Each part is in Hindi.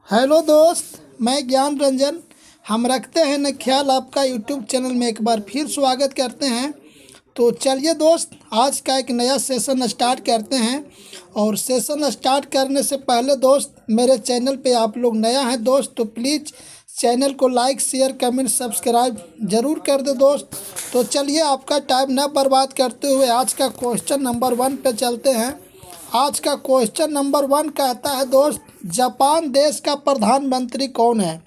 हेलो दोस्त, मैं ज्ञान रंजन। हम रखते हैं न ख्याल आपका यूट्यूब चैनल में एक बार फिर स्वागत करते हैं। तो चलिए दोस्त, आज का एक नया सेशन स्टार्ट करते हैं। और सेशन स्टार्ट करने से पहले दोस्त, मेरे चैनल पे आप लोग नया हैं दोस्त, तो प्लीज़ चैनल को लाइक शेयर कमेंट सब्सक्राइब ज़रूर कर दे दोस्त। तो चलिए, आपका टाइम ना बर्बाद करते हुए आज का क्वेश्चन नंबर 1 पे चलते हैं। आज का क्वेश्चन नंबर 1 कहता है दोस्त, जापान देश का प्रधानमंत्री कौन है।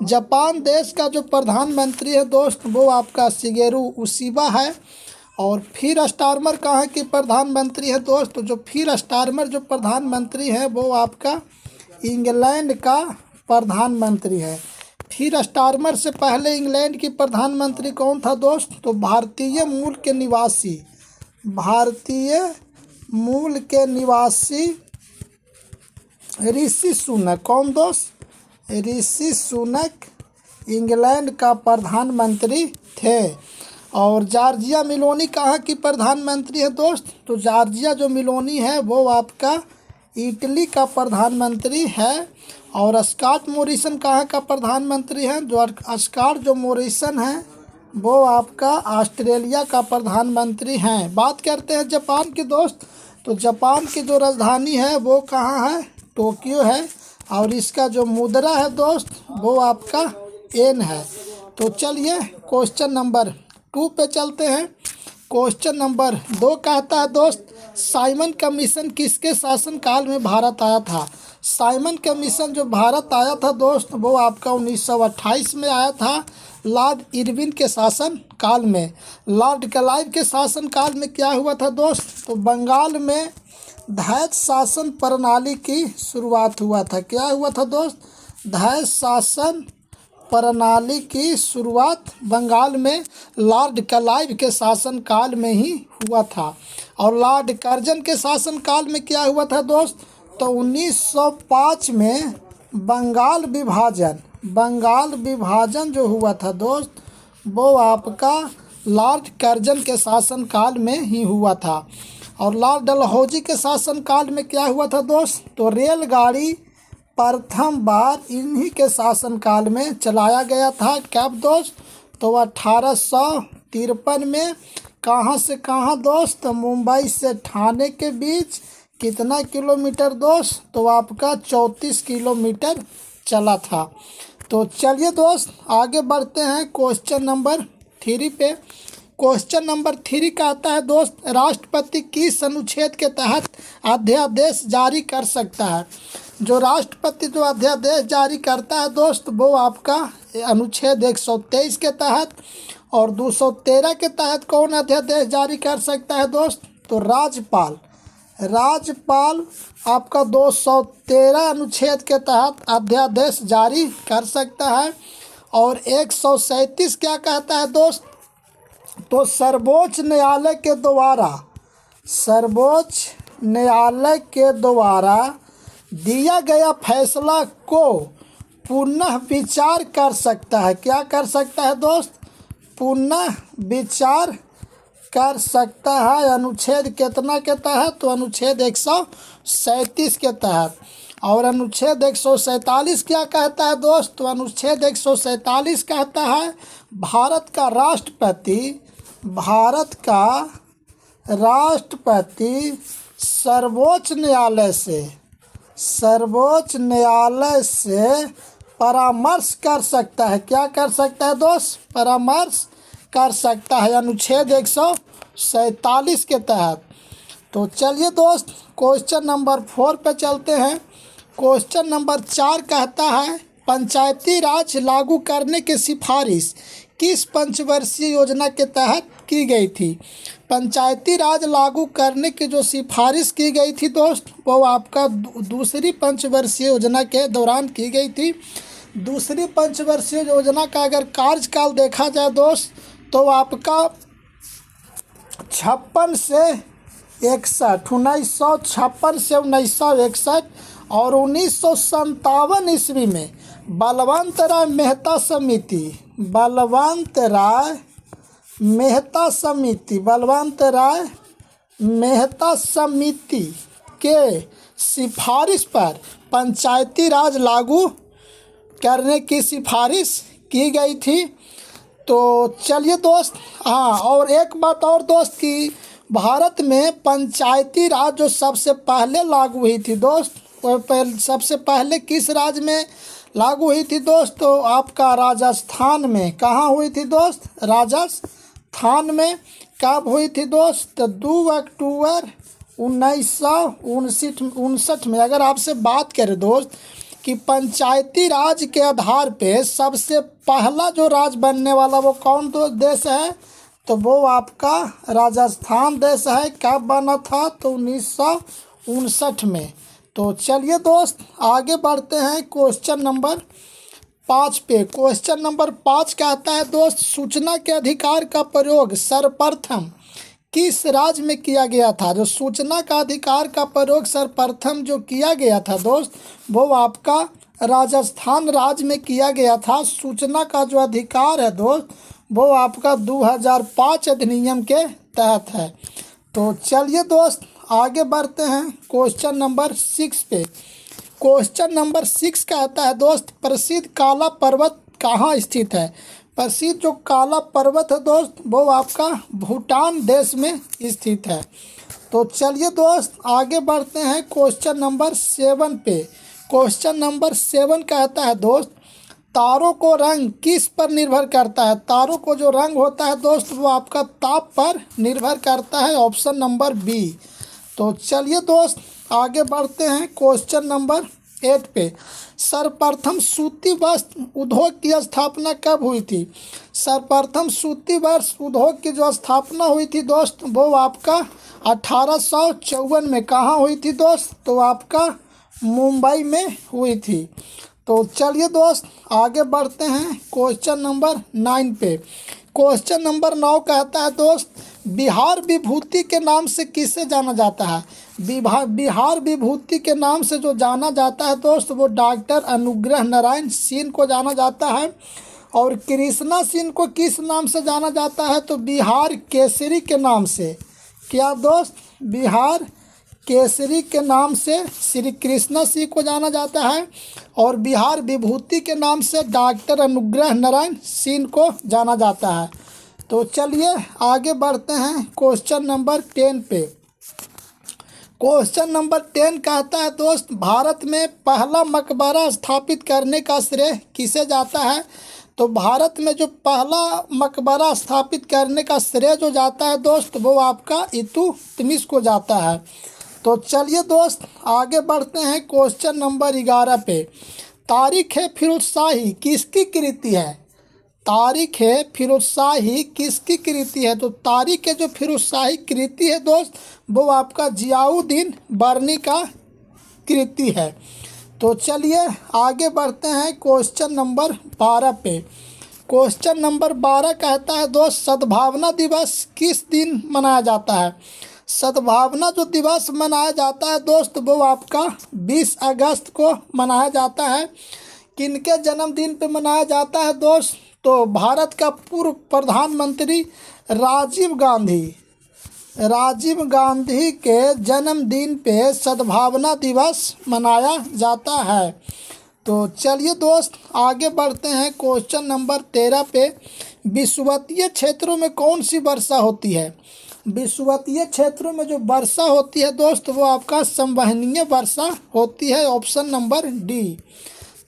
जापान देश का जो प्रधानमंत्री है दोस्त, वो आपका शिगेरू उशिबा है। और फिर स्टारमर कहाँ की प्रधानमंत्री है दोस्त, जो फिर स्टारमर जो प्रधानमंत्री है वो आपका इंग्लैंड का प्रधानमंत्री है। फिर स्टारमर से पहले इंग्लैंड की प्रधानमंत्री कौन था दोस्त, तो भारतीय मूल के निवासी ऋषि सुनक। कौन दोस्त? ऋषि सुनक इंग्लैंड का प्रधानमंत्री थे। और जॉर्जिया मेलोनी कहाँ की प्रधानमंत्री है दोस्त, तो जॉर्जिया जो मेलोनी है वो आपका इटली का प्रधानमंत्री है। और स्कॉट मॉरिसन कहाँ का प्रधानमंत्री है, जो स्कॉट जो मॉरिसन है वो आपका ऑस्ट्रेलिया का प्रधानमंत्री हैं। बात करते हैं जापान की दोस्त, तो जापान की जो राजधानी है वो कहाँ है, टोक्यो है। और इसका जो मुद्रा है दोस्त वो आपका येन है। तो चलिए क्वेश्चन नंबर 2 पे चलते हैं। क्वेश्चन नंबर 2 कहता है दोस्त, साइमन कमीशन किसके शासनकाल में भारत आया था। साइमन कमीशन जो भारत आया था दोस्त, वो आपका 1928 में आया था, लॉर्ड इरविन के शासन काल में। लॉर्ड क्लाइव के शासन काल में क्या हुआ था दोस्त, तो बंगाल में धैर्य शासन प्रणाली की शुरुआत हुआ था। क्या हुआ था दोस्त, धैर्य शासन प्रणाली की शुरुआत बंगाल में लॉर्ड क्लाइव के शासन काल में ही हुआ था। और लॉर्ड कर्जन के शासन काल में क्या हुआ था दोस्त, तो 1905 में बंगाल विभाजन जो हुआ था दोस्त, वो आपका लॉर्ड कर्जन के शासन काल में ही हुआ था। और लॉर्ड डलहौजी के शासन काल में क्या हुआ था दोस्त, तो रेलगाड़ी प्रथम बार इन्हीं के शासनकाल में चलाया गया था। कब दोस्त, तो 1853 में। कहाँ से कहाँ दोस्त, तो मुंबई से ठाणे के बीच कितना किलोमीटर दोस्त, तो आपका 34 किलोमीटर चला था। तो चलिए दोस्त, आगे बढ़ते हैं क्वेश्चन नंबर 3 पे। क्वेश्चन नंबर 3 कहता है दोस्त, राष्ट्रपति किस अनुच्छेद के तहत अध्यादेश जारी कर सकता है। जो राष्ट्रपति जो अध्यादेश जारी करता है दोस्त, वो आपका अनुच्छेद 123 के तहत। और 213 के तहत कौन अध्यादेश जारी कर सकता है दोस्त, तो राज्यपाल आपका 213 अनुच्छेद के तहत अध्यादेश जारी कर सकता है। और 137 क्या कहता है दोस्त, तो सर्वोच्च न्यायालय के द्वारा दिया गया फैसला को पुनः विचार कर सकता है। क्या कर सकता है दोस्त, पुनः विचार कर सकता है। अनुच्छेद कितना के तहत, तो अनुच्छेद 137 के तहत। और अनुच्छेद 147 क्या कहता है दोस्त, तो अनुच्छेद 147 कहता है, भारत का राष्ट्रपति सर्वोच्च न्यायालय से परामर्श कर सकता है। क्या कर सकता है दोस्त, परामर्श कर सकता है, अनुच्छेद 147 के तहत। तो चलिए दोस्त, क्वेश्चन नंबर 4 पे चलते हैं। क्वेश्चन नंबर 4 कहता है, पंचायती राज लागू करने की सिफारिश किस पंचवर्षीय योजना के तहत की गई थी। पंचायती राज लागू करने की जो सिफारिश की गई थी दोस्त, वो आपका दूसरी पंचवर्षीय योजना के दौरान की गई थी। दूसरी पंचवर्षीय योजना का अगर कार्यकाल देखा जाए दोस्त, तो आपका 1956 से 1961 और 1957 ईस्वी में बलवंत राय मेहता समिति के सिफारिश पर पंचायती राज लागू करने की सिफारिश की गई थी। तो चलिए दोस्त, हाँ, और एक बात और दोस्त कि भारत में पंचायती राज जो सबसे पहले लागू हुई थी दोस्त, वो सबसे पहले किस राज्य में लागू हुई थी दोस्त? तो आपका राजस्थान में। कहाँ हुई थी दोस्त? राजस्थान में। कब हुई थी दोस्त? तो 2 अक्टूबर 1959 में। अगर आपसे बात करें दोस्त कि पंचायती राज के आधार पे सबसे पहला जो राज्य बनने वाला वो कौन देश है? तो वो आपका राजस्थान देश है। कब बना था? तो 1959 में। तो चलिए दोस्त, आगे बढ़ते हैं क्वेश्चन नंबर 5 पे। क्वेश्चन नंबर 5 कहता है दोस्त, सूचना के अधिकार का प्रयोग सर्वप्रथम किस राज्य में किया गया था? जो सूचना का अधिकार का प्रयोग सर्वप्रथम जो किया गया था दोस्त, वो आपका राजस्थान राज्य में किया गया था। सूचना का जो अधिकार है दोस्त, वो आपका 2005 अधिनियम के तहत है। तो चलिए दोस्त, आगे बढ़ते हैं क्वेश्चन नंबर 6 पे। क्वेश्चन नंबर 6 कहता है दोस्त, प्रसिद्ध काला पर्वत कहाँ स्थित है? प्रसिद्ध जो काला पर्वत है दोस्त, वो आपका भूटान देश में स्थित है। तो चलिए दोस्त, आगे बढ़ते हैं क्वेश्चन नंबर 7 पे। क्वेश्चन नंबर 7 कहता है दोस्त, तारों को रंग किस पर निर्भर करता है? तारों को जो रंग होता है दोस्त, वो आपका ताप पर निर्भर करता है। Option number B. तो चलिए दोस्त, आगे बढ़ते हैं क्वेश्चन नंबर 8 पे। सर्वप्रथम सूती वस्त्र उद्योग की स्थापना कब हुई थी? सर्वप्रथम सूती वस्त्र उद्योग की जो स्थापना हुई थी दोस्त, वो आपका 1854 में। कहाँ हुई थी दोस्त? तो आपका मुंबई में हुई थी। तो चलिए दोस्त, आगे बढ़ते हैं क्वेश्चन नंबर 9 पे। क्वेश्चन नंबर 9 कहता है दोस्त, बिहार विभूति के नाम से किसे जाना जाता है? बिहार विभूति के नाम से जो जाना जाता है दोस्त, वो डॉक्टर अनुग्रह नारायण सिंह को जाना जाता है। और कृष्णा सिंह को किस नाम से जाना जाता है? तो बिहार केसरी के नाम से। क्या दोस्त? बिहार केसरी के नाम से श्री कृष्णा सिंह को जाना जाता है। और बिहार विभूति के नाम से डॉक्टर अनुग्रह नारायण सिंह को जाना जाता है। तो चलिए आगे बढ़ते हैं क्वेश्चन नंबर 10 पे। क्वेश्चन नंबर 10 कहता है दोस्त, भारत में पहला मकबरा स्थापित करने का श्रेय किसे जाता है? तो भारत में जो पहला मकबरा स्थापित करने का श्रेय जो जाता है दोस्त, वो आपका इल्तुतमिश को जाता है। तो चलिए दोस्त, आगे बढ़ते हैं क्वेश्चन नंबर 11 पे। तारीख़-ए-फ़िरोज़शाही किसकी कृति है? तारीख़-ए-फ़िरोज़शाही किसकी कृति है? तो तारीख़ जो फ़िरोज़शाही कृति है दोस्त, वो आपका ज़ियाउद्दीन बर्नी का कृति है। तो चलिए आगे बढ़ते हैं क्वेश्चन नंबर 12 पे। क्वेश्चन नंबर 12 कहता है दोस्त, सद्भावना दिवस किस दिन मनाया जाता है? सद्भावना जो दिवस मनाया जाता है दोस्त, वो आपका 20 अगस्त को मनाया जाता है। किनके जन्मदिन पे मनाया जाता है दोस्त? तो भारत का पूर्व प्रधानमंत्री राजीव गांधी के जन्मदिन पे सद्भावना दिवस मनाया जाता है। तो चलिए दोस्त, आगे बढ़ते हैं क्वेश्चन नंबर 13 पे। विषुवतीय क्षेत्रों में कौन सी वर्षा होती है? विषुवतीय क्षेत्रों में जो वर्षा होती है दोस्त, वो आपका संवहनीय वर्षा होती है। Option number D.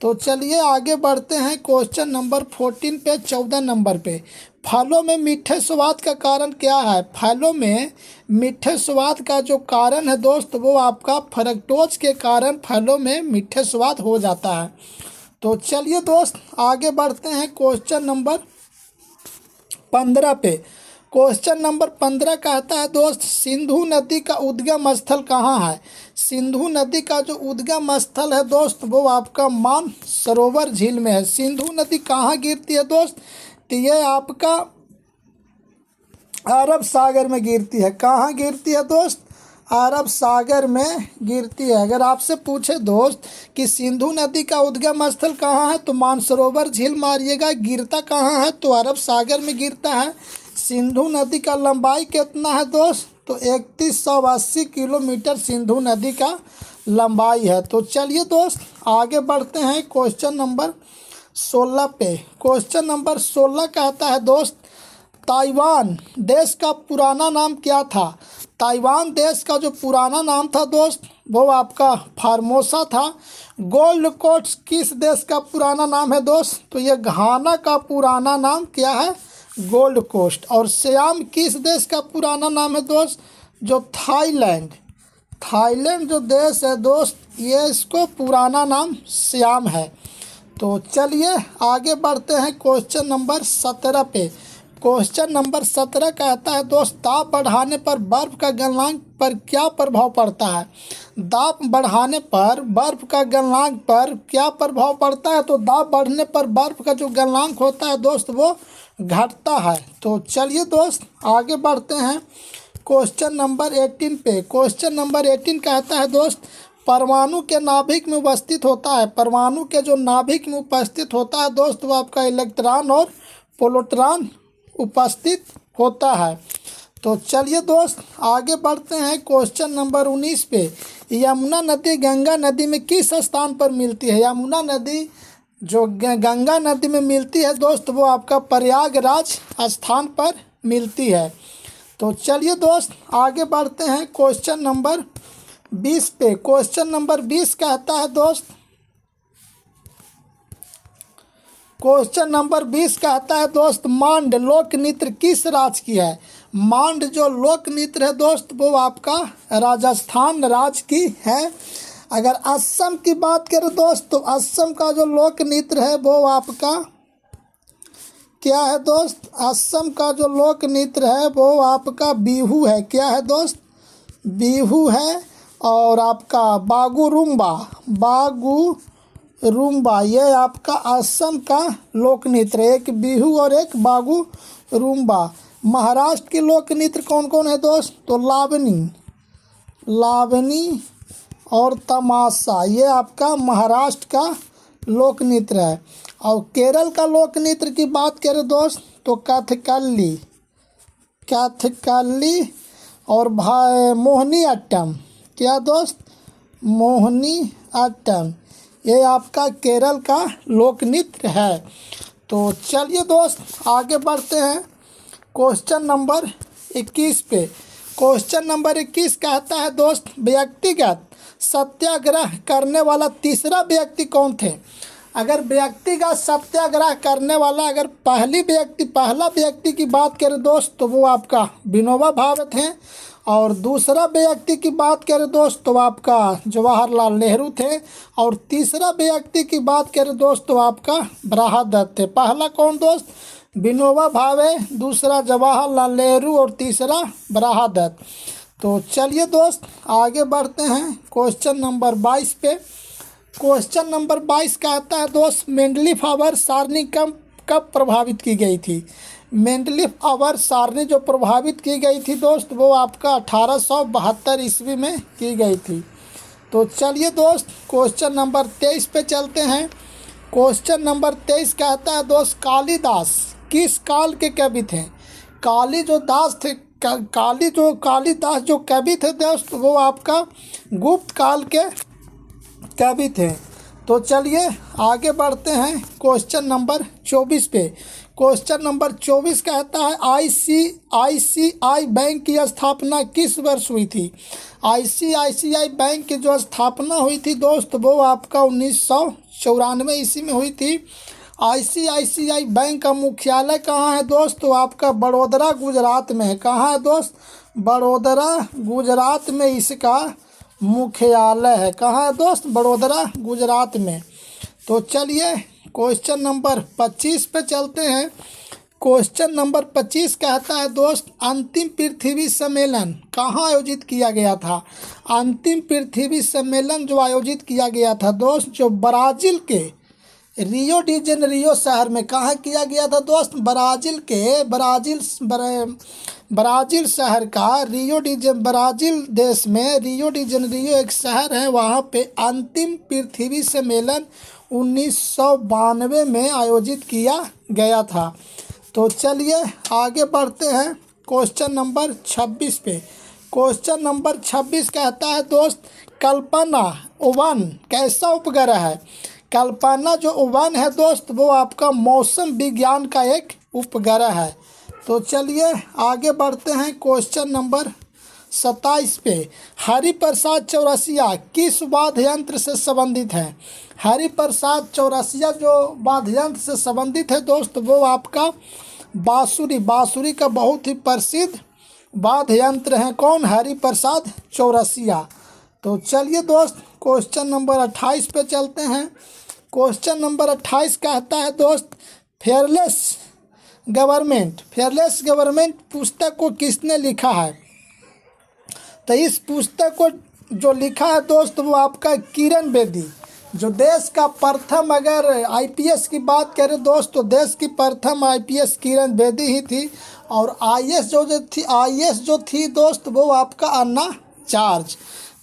तो चलिए आगे बढ़ते हैं क्वेश्चन नंबर 14 पे, 14 नंबर पे। फलों में मीठे स्वाद का कारण क्या है? फलों में मीठे स्वाद का जो कारण है दोस्त, वो आपका फ्रक्टोज के कारण फलों में मीठे स्वाद हो जाता है। तो चलिए दोस्त, आगे बढ़ते हैं क्वेश्चन नंबर 15 पे। क्वेश्चन नंबर 15 कहता है दोस्त, सिंधु नदी का उद्गम स्थल कहाँ है? सिंधु नदी का जो उद्गम स्थल है दोस्त, वो आपका मानसरोवर झील में है। सिंधु नदी कहाँ गिरती है दोस्त? तो ये आपका अरब सागर में गिरती है। कहाँ गिरती है दोस्त? अरब सागर में गिरती है। अगर आपसे पूछे दोस्त कि सिंधु नदी का उद्गम स्थल कहाँ है, तो मानसरोवर झील मारिएगा। गिरता कहाँ है? तो अरब सागर में गिरता है। सिंधु नदी का लंबाई कितना है दोस्त? तो 3180 किलोमीटर सिंधु नदी का लंबाई है। तो चलिए दोस्त आगे बढ़ते हैं क्वेश्चन नंबर 16 पे। क्वेश्चन नंबर 16 कहता है दोस्त, ताइवान देश का पुराना नाम क्या था? ताइवान देश का जो पुराना नाम था दोस्त वो आपका फार्मोसा था। गोल्ड कोस्ट किस देश का पुराना नाम है दोस्त? तो ये घाना का पुराना नाम क्या है? Gold coast. और सियाम किस देश का पुराना नाम है दोस्त? जो थाईलैंड, थाईलैंड जो देश है दोस्त ये इसको पुराना नाम सियाम है। तो चलिए आगे बढ़ते हैं क्वेश्चन नंबर 17 पे। क्वेश्चन नंबर 17 कहता है दोस्त, दाब बढ़ाने पर बर्फ का गलनांक पर क्या प्रभाव पड़ता है? दाब बढ़ाने पर बर्फ का गलनांक पर क्या प्रभाव पड़ता है? तो दाब बढ़ने पर बर्फ का जो गलनांक होता है दोस्त वो घटता है। तो चलिए दोस्त आगे बढ़ते हैं क्वेश्चन नंबर 18 पे। क्वेश्चन नंबर 18 कहता है दोस्त, परमाणु के नाभिक में उपस्थित होता है, परमाणु के जो नाभिक में उपस्थित होता है दोस्त वो आपका इलेक्ट्रॉन और प्रोटॉन उपस्थित होता है। तो चलिए दोस्त आगे बढ़ते हैं क्वेश्चन नंबर 19 पे। यमुना नदी गंगा नदी में किस स्थान पर मिलती है? यमुना नदी जो गंगा नदी में मिलती है दोस्त वो आपका प्रयागराज स्थान पर मिलती है। तो चलिए दोस्त आगे बढ़ते हैं क्वेश्चन नंबर 20 पे। क्वेश्चन नंबर 20 कहता है दोस्त, क्वेश्चन नंबर 20 कहता है दोस्त, मांड लोक नृत्य किस राज्य की है? मांड जो लोक नृत्य है दोस्त वो आपका राजस्थान राज्य की है। अगर असम की बात करें दोस्त तो असम का जो लोक नृत्य है वो आपका क्या है दोस्त? असम का जो लोक नृत्य है वो आपका बिहू है। क्या है दोस्त? बिहू है। और आपका बागुरुम्बा, बागुरुम्बा ये आपका असम का लोक नृत्य है, एक बिहू और एक बागुरुम्बा। महाराष्ट्र के लोक नृत्य कौन कौन है दोस्त? तो लावनी, लावनी और तमाशा ये आपका महाराष्ट्र का लोक नृत्य है। और केरल का लोक नृत्य की बात करें दोस्त तो कथकली, कथकली और मोहिनी अट्टम। क्या दोस्त? मोहिनी अट्टम ये आपका केरल का लोक नृत्य है। तो चलिए दोस्त आगे बढ़ते हैं क्वेश्चन नंबर 21 पे। क्वेश्चन नंबर 21 कहता है दोस्त, व्यक्तिगत सत्याग्रह करने वाला तीसरा व्यक्ति कौन थे? अगर व्यक्तिगत सत्याग्रह करने वाला अगर पहला व्यक्ति की बात करें दोस्त तो वो आपका विनोबा भावे थे। और दूसरा व्यक्ति की बात करें दोस्त तो आपका जवाहरलाल नेहरू थे। और तीसरा व्यक्ति की बात करें दोस्त तो आपका बराहदत्त थे। पहला कौन दोस्त? विनोबा भावे, दूसरा जवाहरलाल नेहरू और तीसरा बराहदत्त। तो चलिए दोस्त आगे बढ़ते हैं क्वेश्चन नंबर 22 पे। क्वेश्चन नंबर 22 कहता है दोस्त, मेंडलीफ आवर्त सारणी कब प्रभावित की गई थी? मेंडलीफ आवर्त सारणी जो प्रभावित की गई थी दोस्त वो आपका 1872 ईस्वी में की गई थी। तो चलिए दोस्त क्वेश्चन नंबर 23 पे चलते हैं। क्वेश्चन नंबर 23 कहता है दोस्त, कालिदास किस काल के कवि थे? कालिदास जो कवि थे दोस्त वो आपका गुप्त काल के कवि थे। तो चलिए आगे बढ़ते हैं क्वेश्चन नंबर 24 पे। क्वेश्चन नंबर 24 कहता है, आईसीआईसीआई बैंक की स्थापना किस वर्ष हुई थी? आईसीआईसीआई बैंक की जो स्थापना हुई थी दोस्त वो आपका 1994 ईस्वी में हुई थी। आईसीआईसीआई बैंक का मुख्यालय कहाँ है दोस्त? तो आपका बड़ोदरा गुजरात में है। कहाँ है दोस्त? बड़ोदरा गुजरात में इसका मुख्यालय है। कहाँ है दोस्त? बड़ोदरा गुजरात में। तो चलिए क्वेश्चन नंबर 25 पे चलते हैं। क्वेश्चन नंबर 25 कहता है दोस्त, अंतिम पृथ्वी सम्मेलन कहाँ आयोजित किया गया था? अंतिम पृथ्वी सम्मेलन जो आयोजित किया गया था दोस्त जो ब्राज़ील के रियो डी जेनेरियो शहर में कहाँ किया गया था दोस्त? ब्राज़ील शहर का ब्राज़ील देश में रियो डी जेनेरियो एक शहर है, वहाँ पे अंतिम पृथ्वी सम्मेलन 1992 में आयोजित किया गया था। तो चलिए आगे बढ़ते हैं क्वेश्चन नंबर 26 पे। क्वेश्चन नंबर 26 कहता है दोस्त, कल्पना 1 कैसा उपग्रह है? कल्पना जो 1 है दोस्त वो आपका मौसम विज्ञान का एक उपग्रह है। तो चलिए आगे बढ़ते हैं क्वेश्चन नंबर 27 पे। हरिप्रसाद चौरसिया किस वाद्य यंत्र से संबंधित है? हरिप्रसाद चौरसिया जो वाद्य यंत्र से संबंधित है दोस्त वो आपका बांसुरी का बहुत ही प्रसिद्ध वाद्य यंत्र है। कौन? हरिप्रसाद चौरसिया। तो चलिए दोस्त क्वेश्चन नंबर 28 पे चलते हैं। क्वेश्चन नंबर 28 कहता है दोस्त फेयरलेस गवर्नमेंट पुस्तक को किसने लिखा है? तो इस पुस्तक को जो लिखा है दोस्त वो आपका किरण बेदी। जो देश का प्रथम, अगर आईपीएस की बात करें दोस्त तो देश की प्रथम आईपीएस किरण बेदी ही थी। और आईएएस जो थी दोस्त वो आपका अन्ना चार्ज।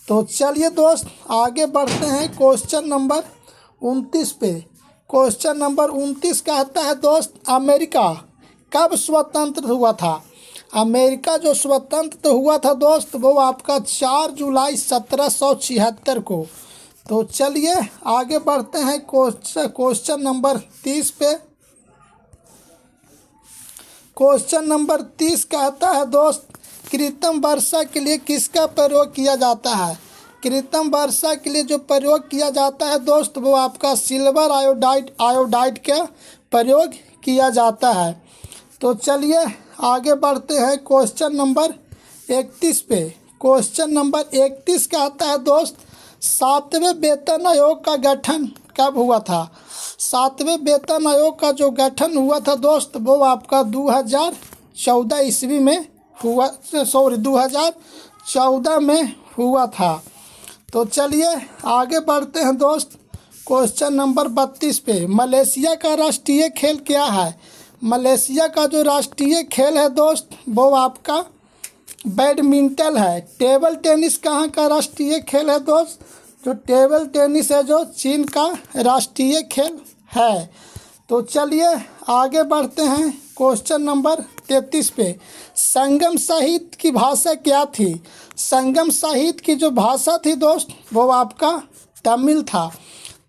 तो चलिए दोस्त आगे बढ़ते हैं क्वेश्चन नंबर 29 पे। क्वेश्चन नंबर 29 कहता है दोस्त अमेरिका कब स्वतंत्र हुआ था? अमेरिका जो स्वतंत्र हुआ था दोस्त वो आपका 4 जुलाई 1776 को। तो चलिए आगे बढ़ते हैं क्वेश्चन नंबर 30 पे। क्वेश्चन नंबर 30 कहता है दोस्त कृत्रिम वर्षा के लिए किसका प्रयोग किया जाता है? कृत्रिम वर्षा के लिए जो प्रयोग किया जाता है दोस्त वो आपका सिल्वर आयोडाइड का प्रयोग किया जाता है। तो चलिए आगे बढ़ते हैं क्वेश्चन नंबर 31 पे। क्वेश्चन नंबर 31 कहता है दोस्त 7वें वेतन आयोग का गठन कब हुआ था? 7वें वेतन आयोग का जो गठन हुआ था दोस्त वो आपका 2014 ईस्वी में हुआ, 2014 में हुआ था। तो चलिए आगे बढ़ते हैं दोस्त क्वेश्चन नंबर 32 पे। मलेशिया का राष्ट्रीय खेल क्या है? मलेशिया का जो राष्ट्रीय खेल है दोस्त वो आपका बैडमिंटन है। टेबल टेनिस कहाँ का राष्ट्रीय खेल है दोस्त? जो टेबल टेनिस है जो चीन का राष्ट्रीय खेल है। तो चलिए आगे बढ़ते हैं क्वेश्चन नंबर 33 पे। संगम साहित्य की भाषा क्या थी? संगम साहित्य की जो भाषा थी दोस्त वो आपका तमिल था।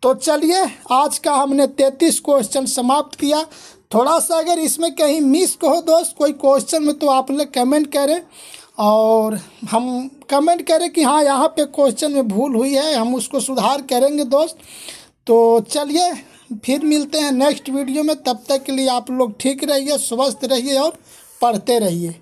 तो चलिए आज का हमने 33 क्वेश्चन समाप्त किया। थोड़ा सा अगर इसमें कहीं मिस हो दोस्त कोई क्वेश्चन में तो आप लोग कमेंट करें और हम कमेंट करें कि हाँ यहाँ पे क्वेश्चन में भूल हुई है, हम उसको सुधार करेंगे दोस्त। तो चलिए फिर मिलते हैं नेक्स्ट वीडियो में। तब तक के लिए आप लोग ठीक रहिए, स्वस्थ रहिए और पढ़ते रहिए।